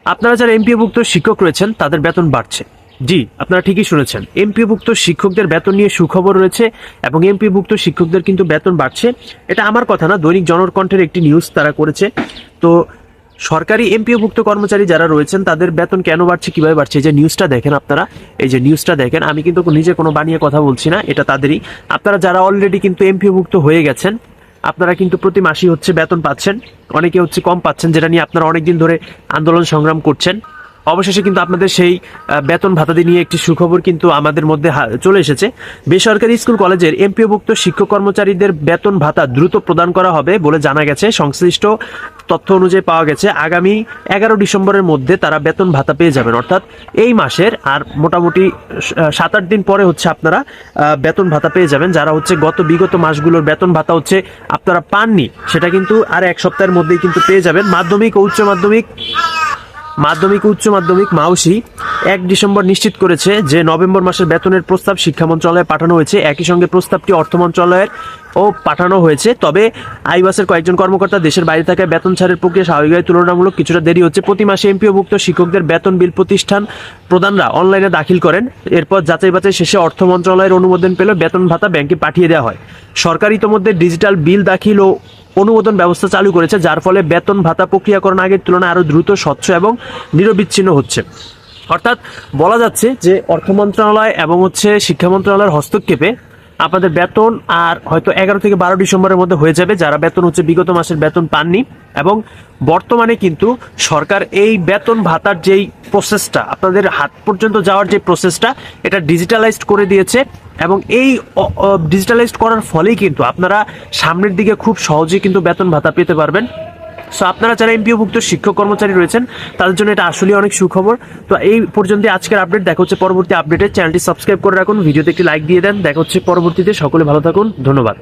আপনারা যারা এমপিওভুক্ত শিক্ষক রয়েছেন তাদের বেতন বাড়ছে। জি, আপনারা ঠিকই শুনেছেন, এমপিওভুক্ত শিক্ষকদের বেতন নিয়ে সুখবর রয়েছে এবং এমপিওভুক্ত শিক্ষকদের কিন্তু বেতন বাড়ছে। এটা আমার কথা না, দৈনিক জনকণ্ঠের একটি নিউজ তারা করেছে। তো সরকারি এমপিওভুক্ত কর্মচারী যারা রয়েছেন তাদের বেতন কেন বাড়ছে, কিভাবে বাড়ছে, এই যে নিউজটা দেখেন আপনারা, এই যে নিউজটা দেখেন, আমি কিন্তু নিজে কোনো বানিয়ে কথা বলছি না, এটা তাদেরই। আপনারা যারা অলরেডি কিন্তু এমপিওভুক্ত হয়ে গেছেন, আপনারা কিন্তু প্রতি মাসেই হচ্ছে বেতন পাচ্ছেন, অনেকে হচ্ছে কম পাচ্ছেন, যেটা নিয়ে আপনারা অনেকদিন ধরে আন্দোলন সংগ্রাম করছেন। অবশেষে কিন্তু আপনাদের সেই বেতন ভাতাদি নিয়ে একটি সুখবর কিন্তু আমাদের মধ্যে চলে এসেছে। বেসরকারি স্কুল কলেজের এমপিওভুক্ত শিক্ষক কর্মচারীদের বেতন ভাতা দ্রুত প্রদান করা হবে বলে জানা গেছে। সংশ্লিষ্ট তথ্য অনুযায়ী পাওয়া গেছে আগামী 11 ডিসেম্বরের মধ্যে তারা বেতন ভাতা পেয়ে যাবেন, অর্থাৎ এই মাসের আর মোটামুটি 7-8 দিন পরে হচ্ছে আপনারা বেতন ভাতা পেয়ে যাবেন। যারা হচ্ছে বিগত মাসগুলোর বেতন ভাতা হচ্ছে আপনারা পাননি, সেটা কিন্তু আর 1 সপ্তাহের মধ্যেই কিন্তু পেয়ে যাবেন। মাধ্যমিক ও উচ্চ মাধ্যমিক মাউসি 1 ডিসেম্বর নিশ্চিত করেছে যে নভেম্বর মাসের বেতনের প্রস্তাব শিক্ষা মন্ত্রণালয়ে পাঠানো হয়েছে। একই সঙ্গে প্রস্তাবটি অর্থ মন্ত্রণালয়ের ও পাঠানো হয়েছে। তবে আইবাসের কয়েকজন কর্মকর্তা দেশের বাইরে থাকায় বেতন ছাড়ের প্রক্রিয়া স্বাভাবিকভাবে তুলনামূলক কিছুটা দেরি হচ্ছে। প্রতি মাসে এমপিওভুক্ত শিক্ষকদের বেতন বিল প্রতিষ্ঠান প্রধানরা অনলাইনে দাখিল করেন। এরপর যাচাই বাছাই শেষে অর্থ মন্ত্রণালয়ের অনুমোদন পেলে বেতন ভাতা ব্যাংকে পাঠিয়ে দেওয়া হয়। সরকার ইতোমধ্যে ডিজিটাল বিল দাখিল ও অনুমোদন ব্যবস্থা চালু করেছে, যার ফলে বেতন ভাতা প্রক্রিয়াকরণ আগের তুলনায় আরো দ্রুত, স্বচ্ছ এবং নিরবিচ্ছিন্ন হচ্ছে। অর্থাৎ বলা যাচ্ছে যে অর্থ মন্ত্রণালয় এবং হচ্ছে শিক্ষা মন্ত্রণালয়ের হস্তক্ষেপে আপনাদের বেতন আর হয়তো 11 থেকে 12 ডিসেম্বরের মধ্যে হয়ে যাবে, যারা বেতন হচ্ছে বিগত মাসের বেতন পাননি। এবং বর্তমানে কিন্তু সরকার এই বেতন ভাতার যেই প্রসেসটা, আপনাদের হাত পর্যন্ত যাওয়ার যে প্রসেসটা, এটা ডিজিটালাইজড করে দিয়েছে। এবং এই ডিজিটালাইজড করার ফলেই কিন্তু আপনারা সামনের দিকে খুব সহজেই কিন্তু বেতন ভাতা পেতে পারবেন। সো আপনারা যারা এমপিওভুক্ত শিক্ষক কর্মচারী রয়েছেন তাদের জন্য এটা আসলে অনেক সুখবর। তো এই পর্যন্ত আজকের আপডেট, দেখা হচ্ছে পরবর্তী আপডেটে। চ্যানেলটি সাবস্ক্রাইব করে রাখুন, ভিডিওতে একটি লাইক দিয়ে দেন। দেখা হচ্ছে পরবর্তীতে, সকলে ভালো থাকুন, ধন্যবাদ।